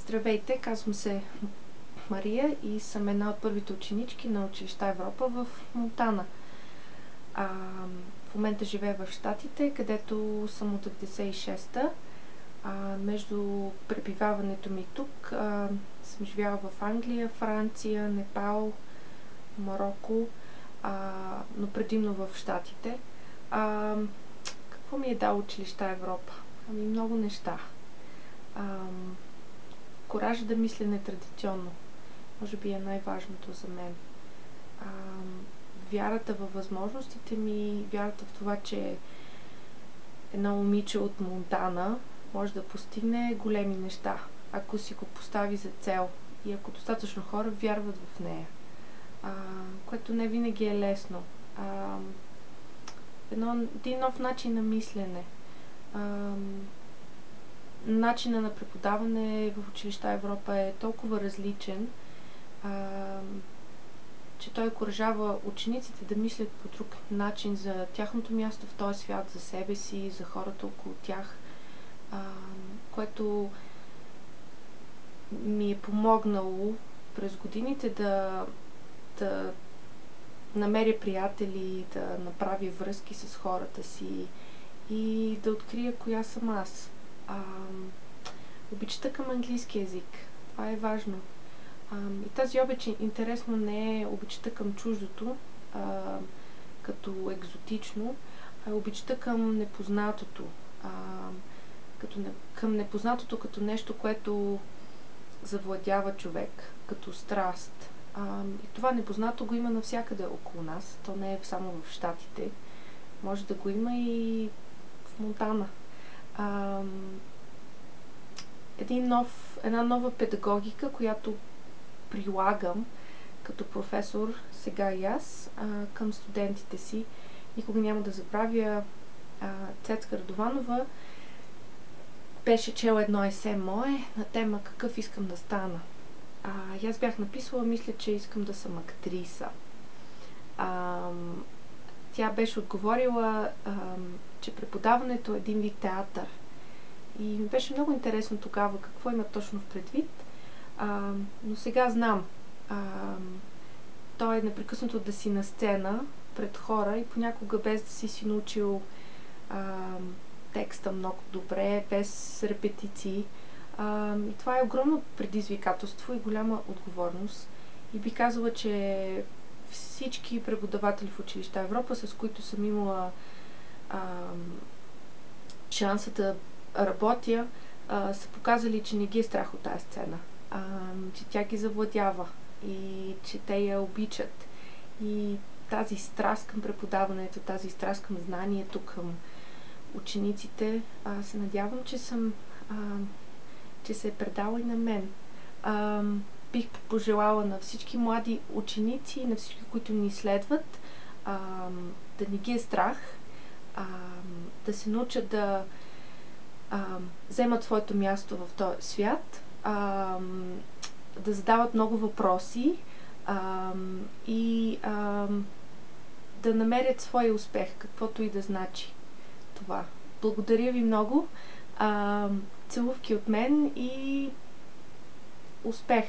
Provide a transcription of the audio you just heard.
Здравейте, казвам се Мария и съм една от първите ученички на училища Европа в Монтана. В момента живея в Щатите, където съм от 96-та. Между пребиваването ми тук съм живяла в Англия, Франция, Непал, Марокко, но предимно в Щатите. Какво ми е дало училища Европа? Много неща. Коража да мисля нетрадиционно. Може би е най-важното за мен. Вярата във възможностите ми, вярата в това, че едно момиче от Монтана може да постигне големи неща, ако си го постави за цел и ако достатъчно хора вярват в нея. Което не винаги е лесно. Един нов начин на мислене. Начина на преподаване в училища Европа е толкова различен, че той окуражава учениците да мислят по друг начин за тяхното място в този свят, за себе си, за хората около тях, което ми е помогнало през годините да намеря приятели, да направя връзки с хората си и да открия коя съм аз. Обичта към английски език. Това е важно. И тази обич, интересно, не е обичта към чуждото, като екзотично, а е обичта към непознатото. Към непознатото като нещо, което завладява човек, като страст. И това непознато го има навсякъде около нас. То не е само в Щатите. Може да го има и в Монтана. Една нова педагогика, която прилагам като професор сега и аз към студентите си. Никога няма да забравя, Цецка Радованова беше чела едно есе мое на тема какъв искам да стана. И аз бях написала, мисля, че искам да съм актриса. Тя беше отговорила, че преподаването е един вид театър. И ми беше много интересно тогава какво има точно в предвид. Но сега знам. То е непрекъснато да си на сцена пред хора и понякога без да си научил текста много добре, без репетиции. И това е огромно предизвикателство и голяма отговорност. И би казала, че всички преподаватели в училища Европа, с които съм имала шанса да работя, са показали, че не ги е страх от тази сцена. Че тя ги завладява и че те я обичат. И тази страст към преподаването, тази страст към знанието, към учениците, се надявам, че се е предала и на мен. Бих пожелала на всички млади ученици, на всички, които ни следват, да не ги е страх, да се научат да вземат своето място в този свят, да задават много въпроси и да намерят своя успех, каквото и да значи това. Благодаря ви много. Целувки от мен и успех!